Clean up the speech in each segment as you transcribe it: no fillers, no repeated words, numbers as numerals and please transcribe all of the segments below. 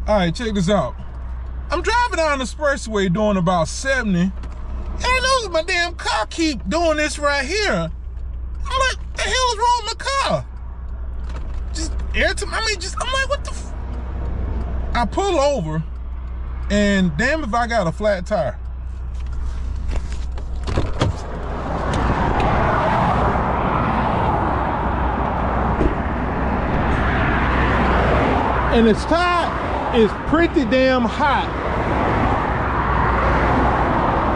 All right, check this out. I'm driving down the expressway doing about 70, and I notice my damn car keep doing this right here. I'm like, the hell's wrong with my car? Just every time, I'm like, what the f? I pull over, and damn if I got a flat tire. And this tire is pretty damn hot.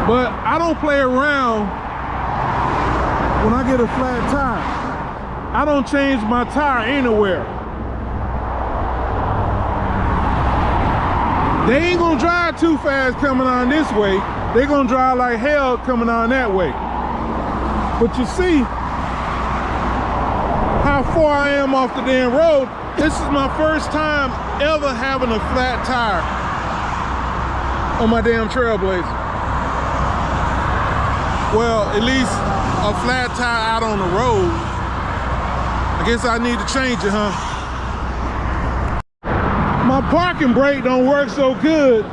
But I don't play around when I get a flat tire. I don't change my tire anywhere. They ain't gonna drive too fast coming on this way. They gonna drive like hell coming on that way. But you see how far I am off the damn road. This is my first time ever having a flat tire on my damn Trailblazer. Well, at least a flat tire out on the road. I guess I need to change it, huh? My parking brake don't work so good.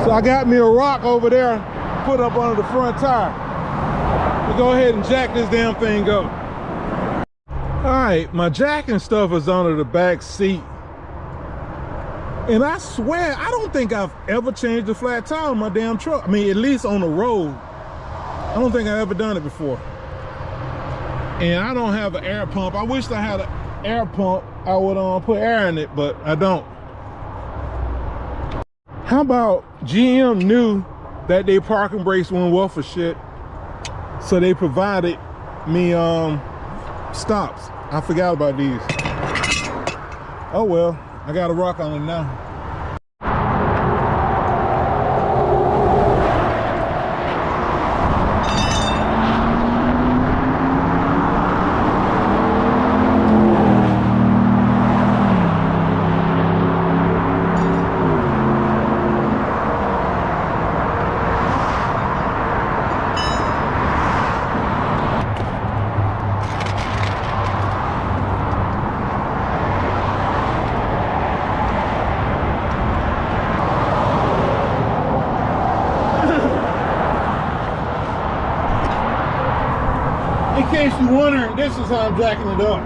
So I got me a rock over there, put up under the front tire. We'll go ahead and jack this damn thing up. All right, my jack and stuff is under the back seat. And I swear, I don't think I've ever changed a flat tire on my damn truck. I mean, at least on the road. I don't think I've ever done it before. And I don't have an air pump. I wish I had an air pump. I would put air in it, but I don't. How about GM knew that their parking brakes weren't worth for shit, so they provided me stops. I forgot about these. Oh well, I got a rock on them now. In case you're wondering, this is how I'm jacking it up.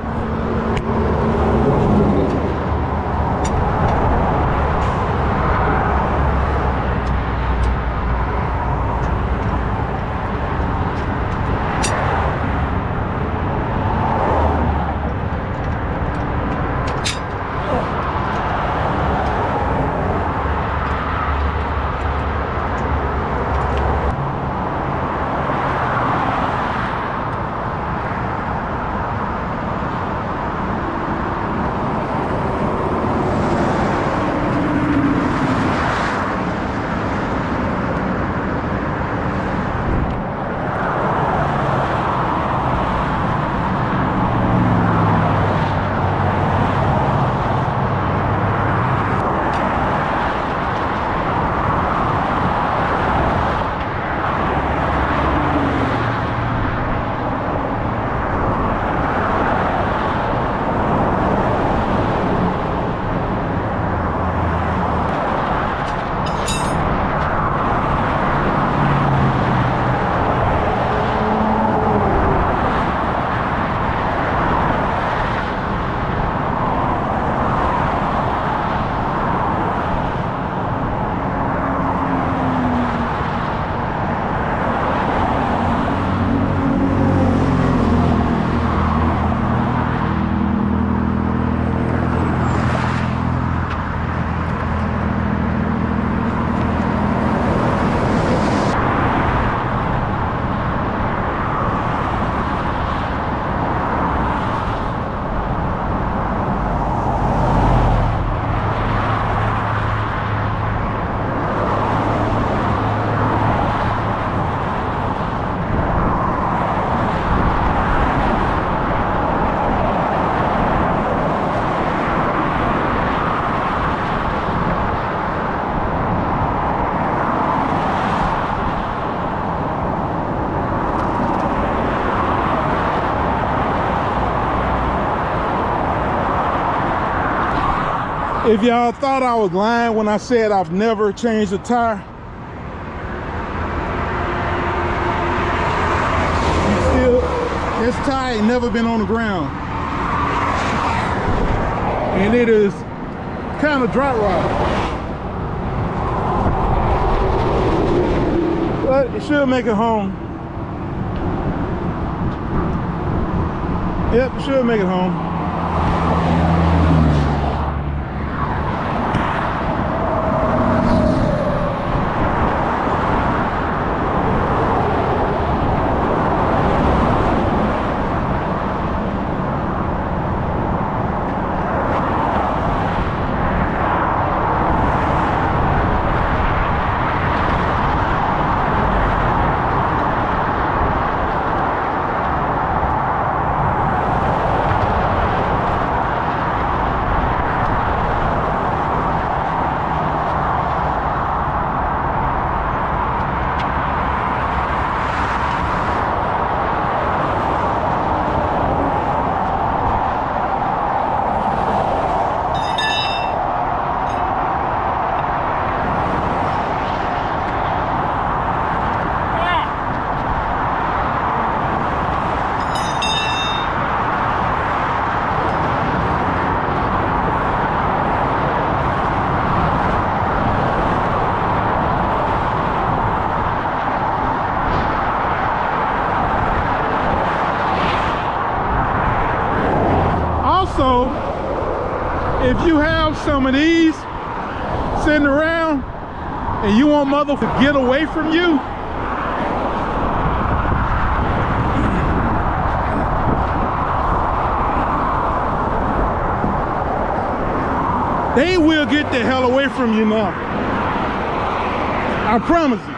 If y'all thought I was lying when I said I've never changed a tire, this tire ain't never been on the ground. And it is kind of dry rot. But it should make it home. Yep, it should make it home. Also, if you have some of these sitting around and you want mother to get away from you, they will get the hell away from you now. I promise you.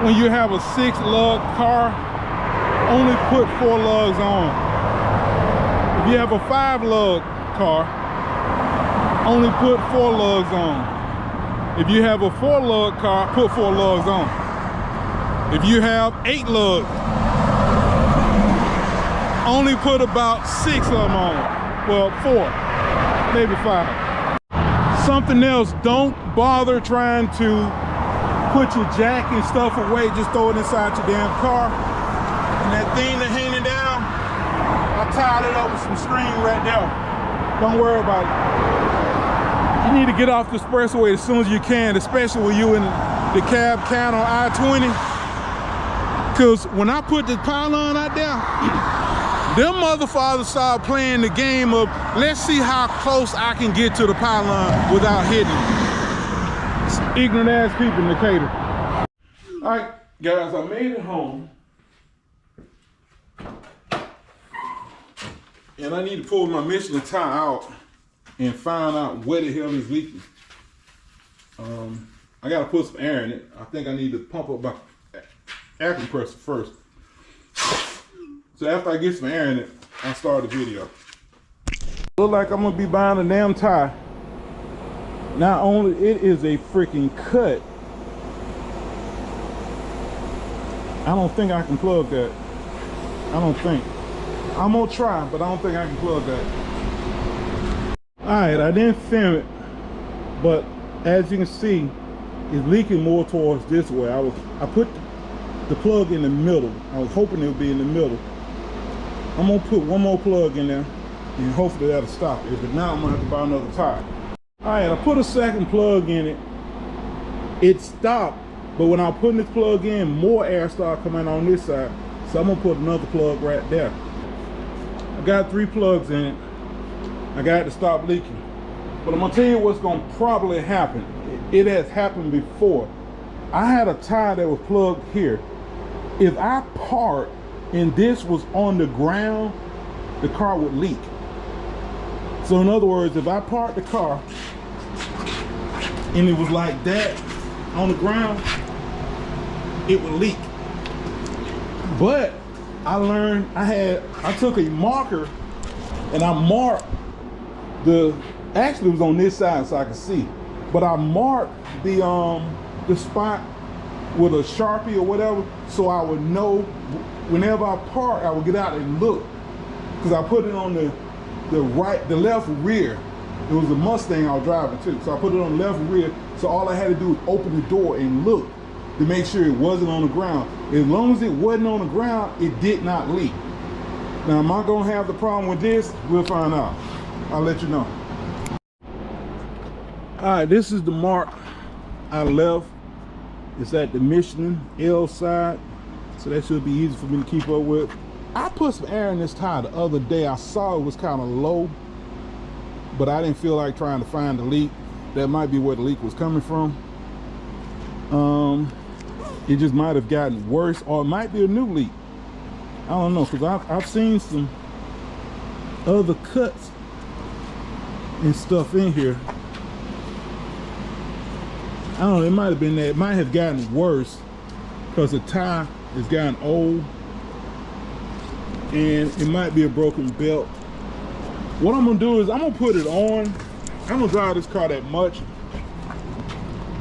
When you have a 6-lug car, only put 4 lugs on. If you have a 5-lug car, only put 4 lugs on. If you have a 4-lug car, put 4 lugs on. If you have 8 lugs, only put about 6 of them on. Well, 4, maybe 5. Something else, don't bother trying to put your jack and stuff away. Just throw it inside your damn car. And that thing that hanging down, I tied it up with some string right there. Don't worry about it. You need to get off the expressway as soon as you can, especially when you in the cab count on I-20. Because when I put the pylon out there, them motherfuckers started playing the game of, let's see how close I can get to the pylon without hitting it. It's ignorant ass people in Decatur. All right, guys, I made it home. And I need to pull my Michelin tire out and find out where the hell is leaking. I gotta put some air in it. I think I need to pump up my air compressor first. So after I get some air in it, I'll start the video. Look like I'm gonna be buying a damn tire. Not only it is a freaking cut, I don't think I can plug that. I don't think. I'm gonna try, but I don't think I can plug that. All right, I didn't film it, but as you can see, it's leaking more towards this way. I put the plug in the middle. I was hoping it would be in the middle. I'm gonna put one more plug in there, and hopefully that'll stop it. But now I'm gonna have to buy another tire. All right, I put a second plug in it. It stopped, but when I was putting this plug in, more air started coming on this side. So I'm gonna put another plug right there. I got 3 plugs in it. I got it to stop leaking. But I'm gonna tell you what's gonna probably happen. It has happened before. I had a tire that was plugged here. If I parked and this was on the ground, the car would leak. So in other words, if I parked the car and it was like that on the ground, it would leak. But I learned, I took a marker and I marked actually it was on this side so I could see, but I marked the spot with a Sharpie or whatever, so I would know whenever I park, I would get out and look. Because I put it on the left rear. It was a Mustang I was driving too, so I put it on the left rear, so all I had to do was open the door and look to make sure it wasn't on the ground. As long as it wasn't on the ground, it did not leak. Now, am I gonna have the problem with this? We'll find out. I'll let you know. All right, this is the mark I left. It's at the Michelin L side, so that should be easy for me to keep up with. I put some air in this tire the other day. I saw it was kind of low, but I didn't feel like trying to find the leak. That might be where the leak was coming from. It just might have gotten worse, or it might be a new leak. I don't know, because I've seen some other cuts and stuff in here. I don't know, it might have been that. It might have gotten worse because the tire has gotten old, and it might be a broken belt. What I'm gonna do is I'm gonna put it on. I don't drive this car that much.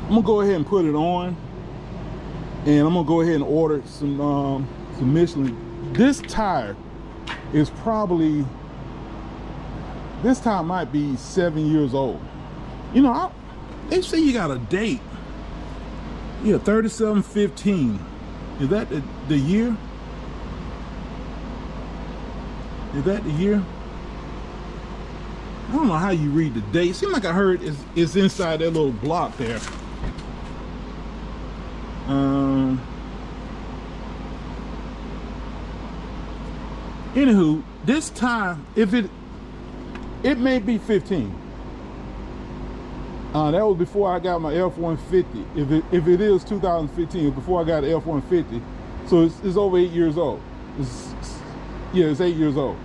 I'm gonna go ahead and put it on, and I'm gonna go ahead and order some Michelin. This tire is probably, this tire might be 7 years old. You know, they say you got a date. Yeah, 3715. Is that the year? Is that the year? I don't know how you read the date. Seems like I heard it's inside that little block there. Anywho, this time, if it may be 15. That was before I got my F-150. If it is 2015, before I got an F-150, so it's over 8 years old. It's 8 years old.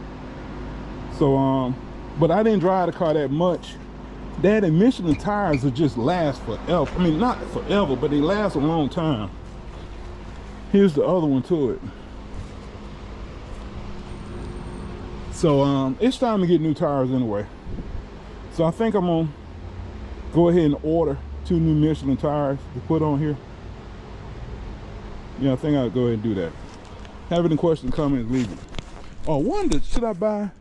So but I didn't drive the car that much. That and Michelin tires will just last forever. I mean, not forever, but they last a long time. Here's the other one to it. So it's time to get new tires anyway. So I think I'm gonna go ahead and order 2 new Michelin tires to put on here. Yeah, I think I'll go ahead and do that. Have any questions, comments, leave it. Oh, I wondered, should I buy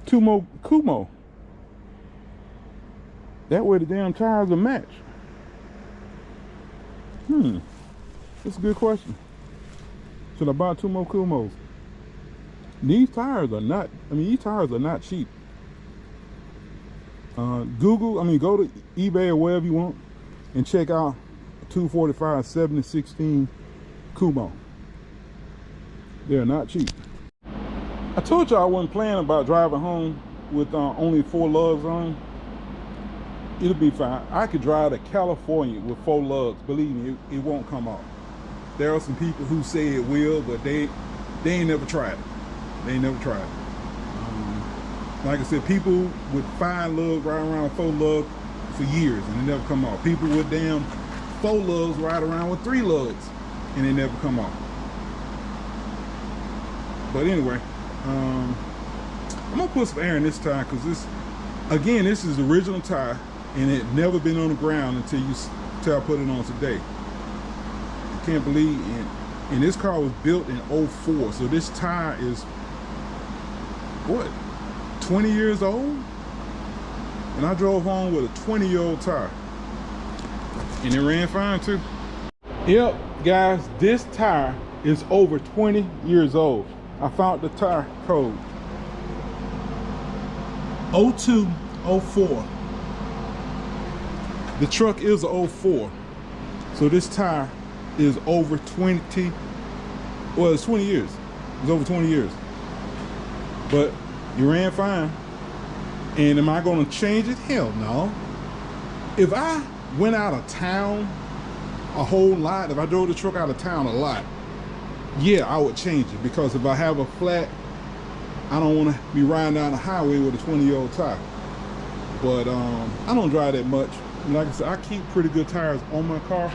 2 more Kumho? That way the damn tires will match. That's a good question. Should I buy 2 more Kumos? These tires are not, these tires are not cheap. Go to eBay or wherever you want and check out 245 7016 Kumo. They're not cheap. I told you I wasn't planning about driving home with only 4 lugs on. It'll be fine. I could drive to California with 4 lugs. Believe me, it won't come off. There are some people who say it will, but they ain't never tried it. They ain't never tried it. Like I said, people with 5 lugs ride around 4 lugs for years and they never come off. People with damn 4 lugs ride around with 3 lugs and they never come off. But anyway, I'm gonna put some air in this tire because this is the original tire and it never been on the ground until I put it on today. I can't believe it. And this car was built in 04, so this tire is what, 20 years old? And I drove home with a 20-year-old tire. And it ran fine too. Yep, guys, this tire is over 20 years old. I found the tire code. 0204. The truck is a 04. So this tire is over 20, well, it's 20 years. It's over 20 years. But it ran fine. And am I gonna change it? Hell no. If I went out of town a whole lot, if I drove the truck out of town a lot, yeah, I would change it, because if I have a flat, I don't want to be riding down the highway with a 20-year-old tire. But I don't drive that much. And like I said, I keep pretty good tires on my car.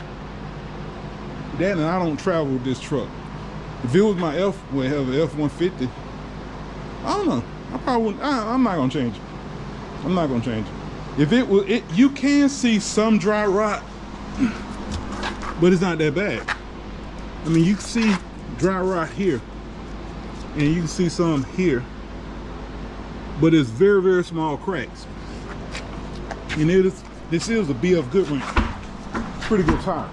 That, and I don't travel with this truck. If it was my F-150, I don't know. I probably wouldn't. I'm not gonna change it. I'm not gonna change it. If it was, you can see some dry rot, but it's not that bad. I mean, you can see dry rot here, and you can see some here, but it's very, very small cracks. And this is a BF Goodwin, pretty good tire.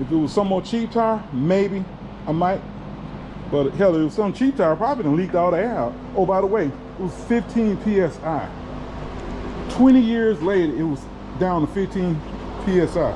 If it was some more cheap tire, maybe I might. But hell, if it was some cheap tire, I probably done leaked all the air out. Oh, by the way, it was 15 PSI. 20 years later, it was down to 15 PSI.